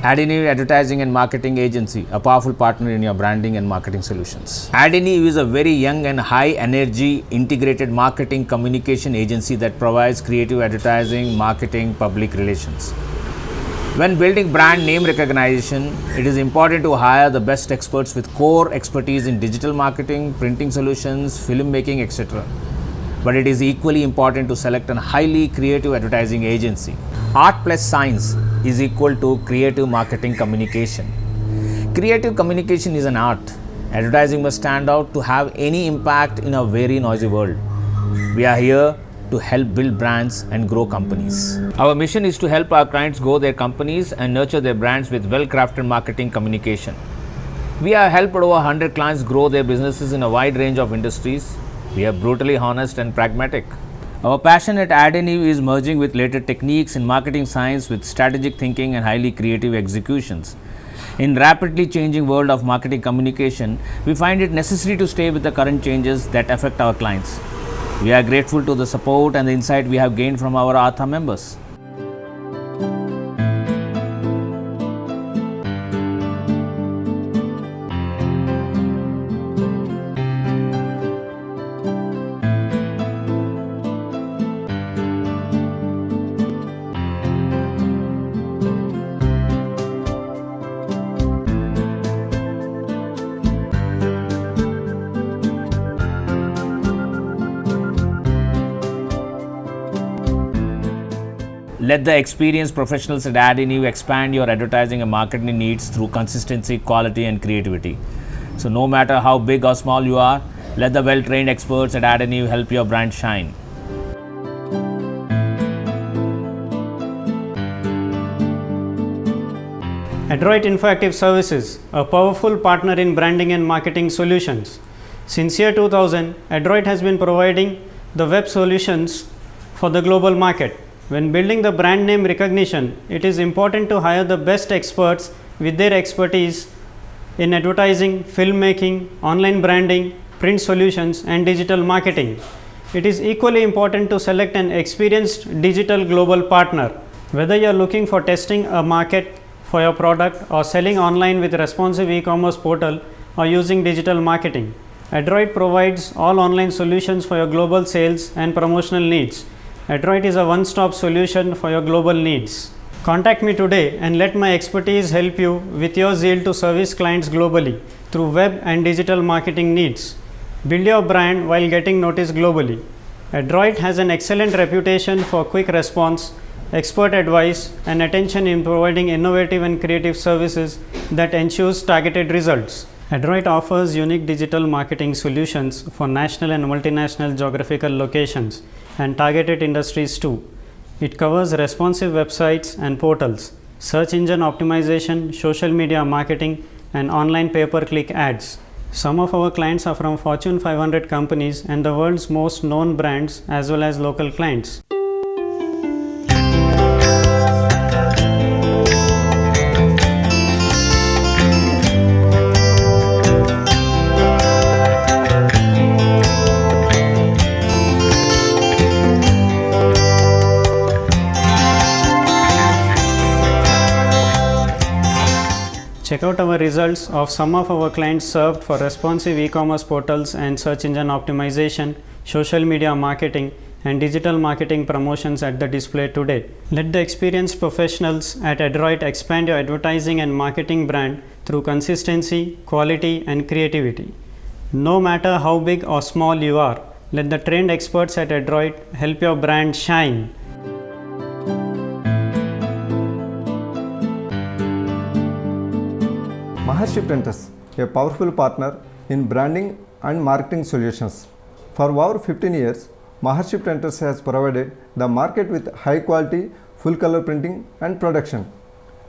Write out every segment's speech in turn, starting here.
Adeniv Advertising and Marketing Agency, a powerful partner in your branding and marketing solutions. Adeniv is a very young and high energy integrated marketing communication agency that provides creative advertising, marketing, public relations. When building brand name recognition, it is important to hire the best experts with core expertise in digital marketing, printing solutions, filmmaking, etc. But it is equally important to select a highly creative advertising agency. Art plus science is equal to creative marketing communication. Creative communication is an art. Advertising must stand out to have any impact in a very noisy world. We are here to help build brands and grow companies. Our mission is to help our clients grow their companies and nurture their brands with well-crafted marketing communication. We have helped over 100 clients grow their businesses in a wide range of industries. We are brutally honest and pragmatic. Our passion at Adeniv is merging with latest techniques in marketing science with strategic thinking and highly creative executions. In rapidly changing world of marketing communication, we find it necessary to stay with the current changes that affect our clients. We are grateful to the support and the insight we have gained from our Artha members. Let the experienced professionals at Adeniv expand your advertising and marketing needs through consistency, quality, and creativity. So, no matter how big or small you are, let the well-trained experts at Adeniv help your brand shine. Adroit Infoactive Services, a powerful partner in branding and marketing solutions. Since year 2000, Adroit has been providing the web solutions for the global market. When building the brand name recognition, it is important to hire the best experts with their expertise in advertising, filmmaking, online branding, print solutions, and digital marketing. It is equally important to select an experienced digital global partner. Whether you are looking for testing a market for your product or selling online with responsive e-commerce portal or using digital marketing, Adroit provides all online solutions for your global sales and promotional needs. Adroit is a one-stop solution for your global needs. Contact me today and let my expertise help you with your zeal to service clients globally through web and digital marketing needs. Build your brand while getting noticed globally. Adroit has an excellent reputation for quick response, expert advice, and attention in providing innovative and creative services that ensures targeted results. Adroit offers unique digital marketing solutions for national and multinational geographical locations and targeted industries too. It covers responsive websites and portals, search engine optimization, social media marketing, and online pay-per-click ads. Some of our clients are from Fortune 500 companies and the world's most known brands as well as local clients. Check out our results of some of our clients served for responsive e-commerce portals and search engine optimization, social media marketing, and digital marketing promotions at the display today. Let the experienced professionals at Adroit expand your advertising and marketing brand through consistency, quality, and creativity. No matter how big or small you are, let the trained experts at Adroit help your brand shine. Maharshi Printers, a powerful partner in branding and marketing solutions. For over 15 years, Maharshi Printers has provided the market with high quality, full color printing and production.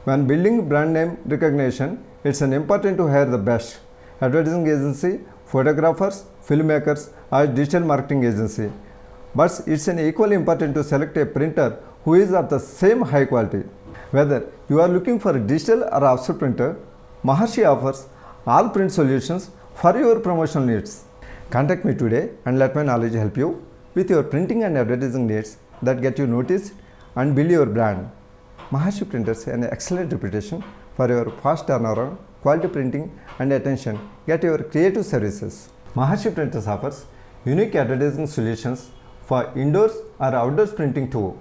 When building brand name recognition, it's important to hire the best advertising agency, photographers, filmmakers or digital marketing agency. But it's equally important to select a printer who is of the same high quality. Whether you are looking for a digital or offset printer, Maharshi offers all print solutions for your promotional needs. Contact me today and let my knowledge help you with your printing and advertising needs that get you noticed and build your brand. Maharshi Printers has an excellent reputation for your fast turnaround, quality printing and attention at your creative services. Maharshi Printers offers unique advertising solutions for indoors or outdoors printing too.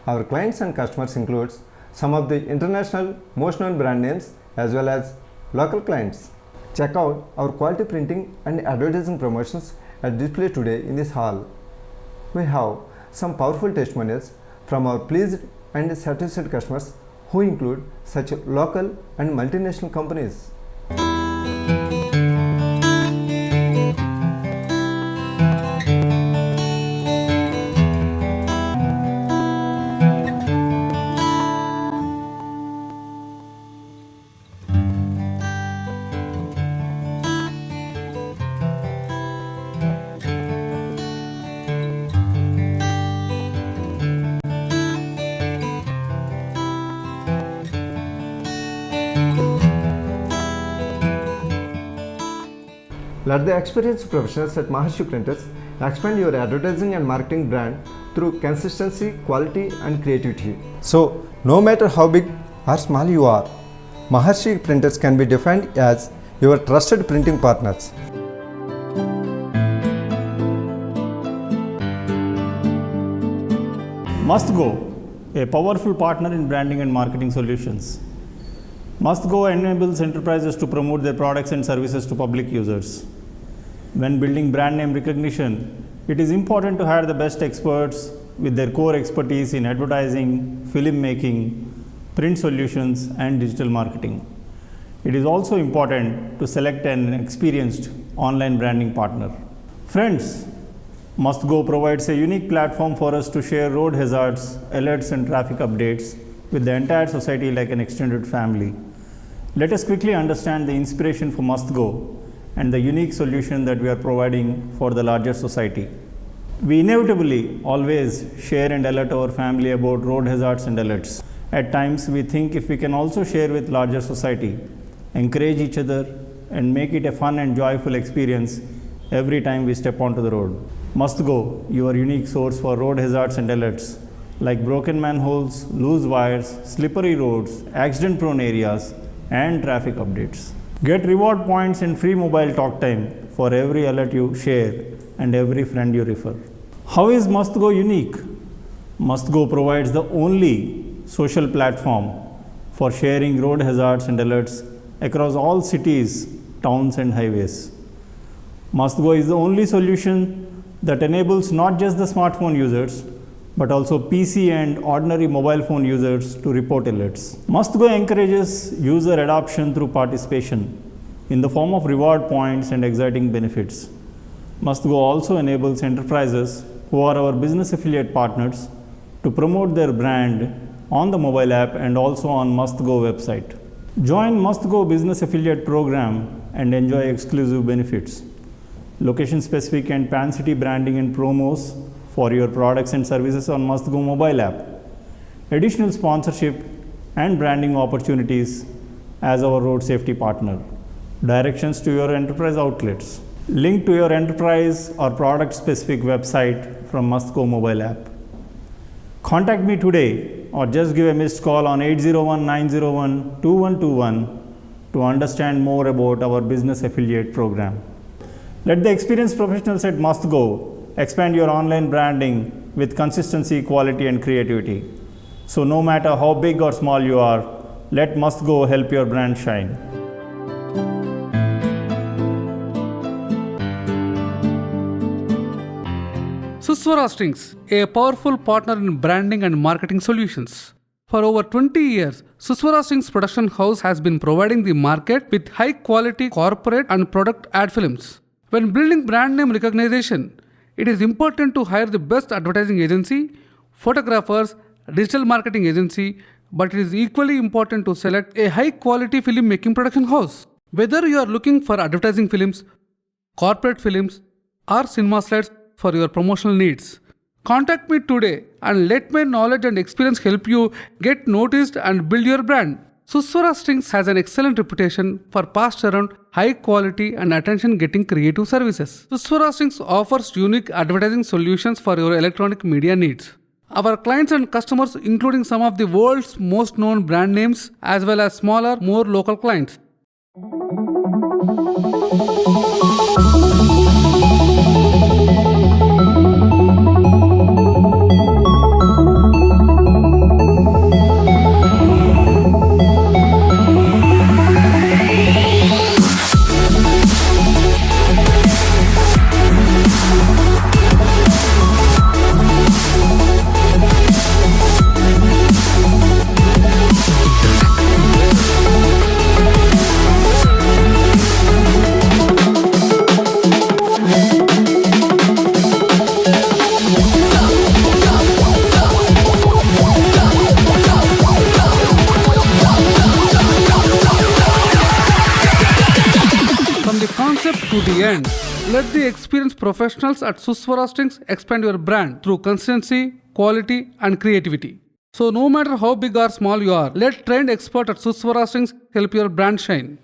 Our clients and customers includes some of the international most known brand names as well as local clients. Check out our quality printing and advertising promotions at display today in this hall. We have some powerful testimonials from our pleased and satisfied customers who include such local and multinational companies. Let the experienced professionals at Maharshi Printers expand your advertising and marketing brand through consistency, quality and creativity. So, no matter how big or small you are, Maharshi Printers can be defined as your trusted printing partners. MustGo, a powerful partner in branding and marketing solutions. MustGo enables enterprises to promote their products and services to public users. When building brand name recognition, it is important to hire the best experts with their core expertise in advertising, film making, print solutions, and digital marketing. It is also important to select an experienced online branding partner. Friends, MustGo provides a unique platform for us to share road hazards, alerts, and traffic updates with the entire society like an extended family. Let us quickly understand the inspiration for MustGo and the unique solution that we are providing for the larger society. We inevitably always share and alert our family about road hazards and alerts. At times, we think if we can also share with larger society, encourage each other, and make it a fun and joyful experience every time we step onto the road. MustGo, your unique source for road hazards and alerts like broken manholes, loose wires, slippery roads, accident-prone areas, and traffic updates. Get reward points and free mobile talk time for every alert you share and every friend you refer. How is MustGo unique? MustGo provides the only social platform for sharing road hazards and alerts across all cities, towns, and highways. MustGo is the only solution that enables not just the smartphone users but also PC and ordinary mobile phone users to report alerts. MustGo encourages user adoption through participation in the form of reward points and exciting benefits. MustGo also enables enterprises who are our business affiliate partners to promote their brand on the mobile app and also on MustGo website. Join MustGo business affiliate program and enjoy exclusive benefits, location specific and pan-city branding and promos for your products and services on MustGo mobile app, additional sponsorship and branding opportunities as our road safety partner, directions to your enterprise outlets, link to your enterprise or product specific website from MustGo mobile app. Contact me today or just give a missed call on 801-901-2121 to understand more about our business affiliate program. Let the experienced professionals at MustGo expand your online branding with consistency, quality, and creativity. So no matter how big or small you are, let MustGo help your brand shine. Suswara Strings, a powerful partner in branding and marketing solutions. For over 20 years, Suswara Strings Production House has been providing the market with high quality corporate and product ad films. When building brand name recognition, it is important to hire the best advertising agency, photographers, digital marketing agency, but it is equally important to select a high quality film making production house. Whether you are looking for advertising films, corporate films, or cinema slides for your promotional needs, contact me today and let my knowledge and experience help you get noticed and build your brand. Suswara Strings has an excellent reputation for past turnaround, high quality and attention getting creative services. Suswara Strings offers unique advertising solutions for your electronic media needs. Our clients and customers including some of the world's most known brand names as well as smaller, more local clients. From the concept to the end, let the experienced professionals at Suswara Strings expand your brand through consistency, quality, and creativity. So, no matter how big or small you are, let trained experts at Suswara Strings help your brand shine.